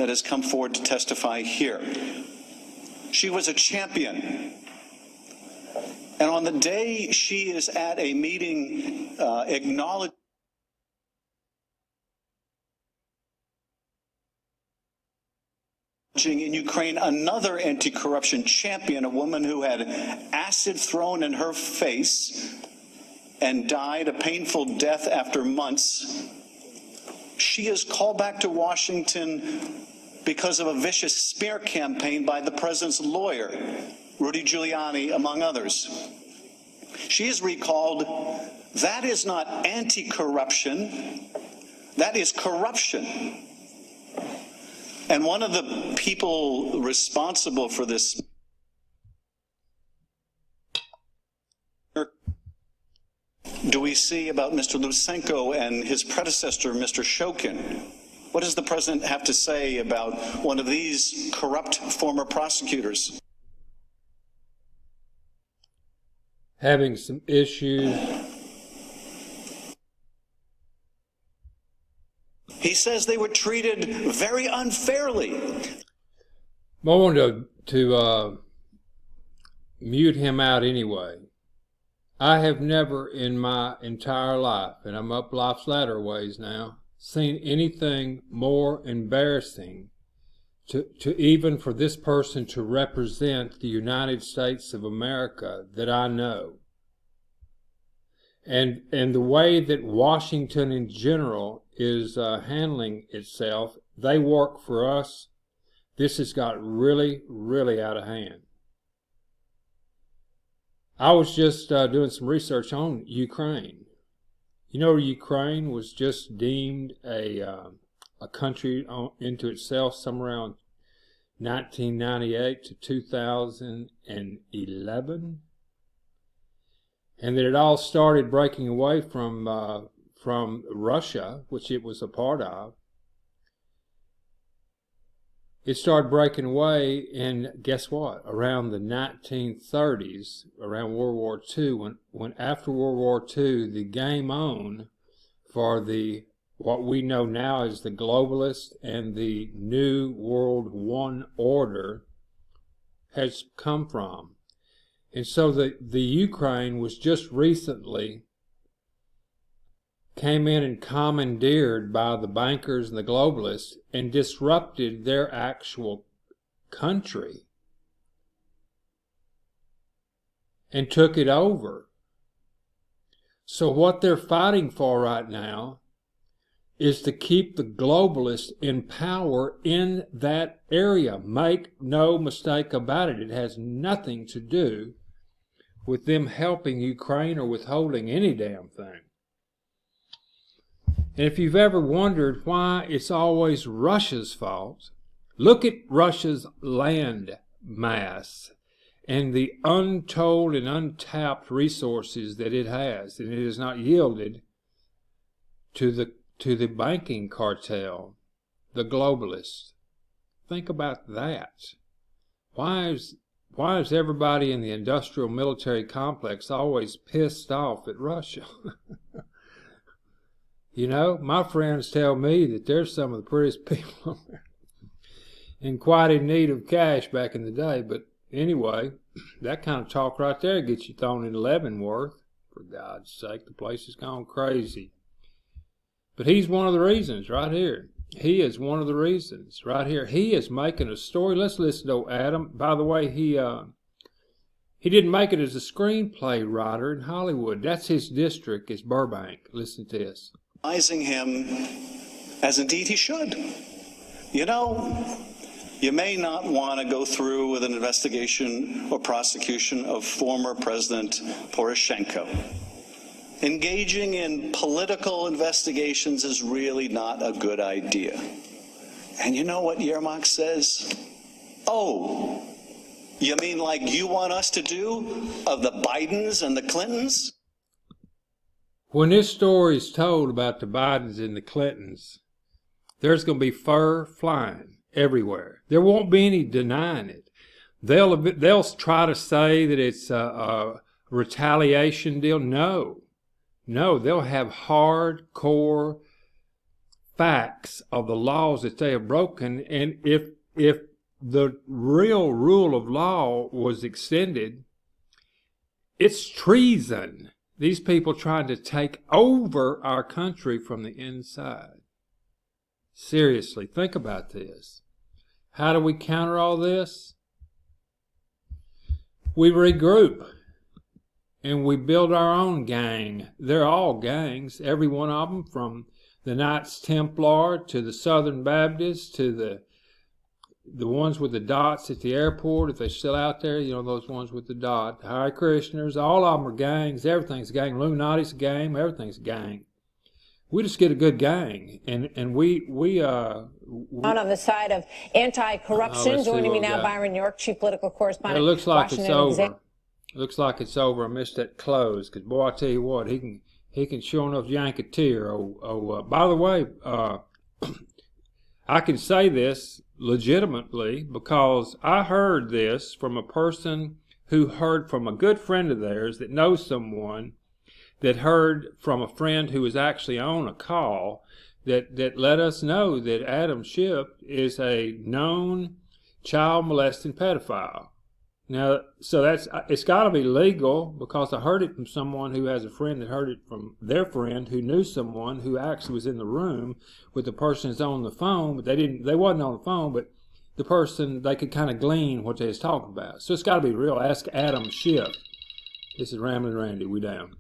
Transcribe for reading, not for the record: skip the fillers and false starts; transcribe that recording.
that has come forward to testify here. She was a champion. And on the day she is at a meeting acknowledging in Ukraine another anti-corruption champion, a woman who had acid thrown in her face and died a painful death after months, she is called back to Washington because of a vicious smear campaign by the president's lawyer, Rudy Giuliani, among others. She is recalled. That is not anti-corruption. That is corruption. And one of the people responsible for this do we see about Mr. Lysenko and his predecessor, Mr. Shokin? What does the president have to say about one of these corrupt former prosecutors? Having some issues. He says they were treated very unfairly. I wanted to mute him out anyway. I have never in my entire life, and I'm up life's ladder ways now, seen anything more embarrassing to even for this person to represent the United States of America that I know. And the way that Washington in general is handling itself, they work for us. This has got really, really out of hand. I was just doing some research on Ukraine. You know, Ukraine was just deemed a country into itself somewhere around 1998 to 2011. And that it all started breaking away from Russia, which it was a part of. It started breaking away in, guess what, around the 1930s, around World War II, when after World War II, the game on for what we know now as the globalist and the New World One Order has come from. And so the Ukraine was just recently came in and commandeered by the bankers and the globalists and disrupted their actual country and took it over. So what they're fighting for right now is to keep the globalists in power in that area. Make no mistake about it. It has nothing to do with them helping Ukraine or withholding any damn thing. And if you've ever wondered why it's always Russia's fault, look at Russia's land mass and the untold and untapped resources that it has, and it has not yielded to the banking cartel, the globalists. Think about that. Why is everybody in the industrial military complex always pissed off at Russia? You know, my friends tell me that there's some of the prettiest people and quite in need of cash back in the day. But anyway, that kind of talk right there gets you thrown in Leavenworth. For God's sake, the place has gone crazy. But he's one of the reasons right here. He is one of the reasons right here. He is making a story. Let's listen to Adam. By the way, he didn't make it as a screenplay writer in Hollywood. That's his district, is Burbank. Listen to this. Him as indeed he should. You know, you may not want to go through with an investigation or prosecution of former President Poroshenko. Engaging in political investigations is really not a good idea. And you know what Yermak says? Oh, you mean like you want us to do of the Bidens and the Clintons? When this story is told about the Bidens and the Clintons, there's going to be fur flying everywhere. There won't be any denying it. They'll try to say that it's a retaliation deal. No, they'll have hardcore facts of the laws that they have broken, and if the real rule of law was extended, it's treason. These people trying to take over our country from the inside. Seriously, think about this. How do we counter all this? We regroup and we build our own gang. They're all gangs, every one of them, from the Knights Templar to the Southern Baptists to the ones with the dots at the airport, if they're still out there, you know, those ones with the dot. Hare Krishners, all of them are gangs. Everything's a gang. Illuminati's a gang. Everything's a gang. We just get a good gang, and we on the side of anti-corruption. Joining me now, Byron York, chief political correspondent. It looks like Washington it's over. Looks like it's over. I missed that close, because boy, I tell you what, he can sure enough yank a tear. By the way, I can say this legitimately because I heard this from a person who heard from a good friend of theirs that knows someone that heard from a friend who was actually on a call that let us know that Adam Shitf is a known child molesting pedophile. Now, so it's got to be legal, because I heard it from someone who has a friend that heard it from their friend who knew someone who actually was in the room with the person that's on the phone, but they wasn't on the phone, but the person, they could kind of glean what they was talking about. So it's got to be real. Ask Adam Shitf. This is Ramblin' Randy. We down.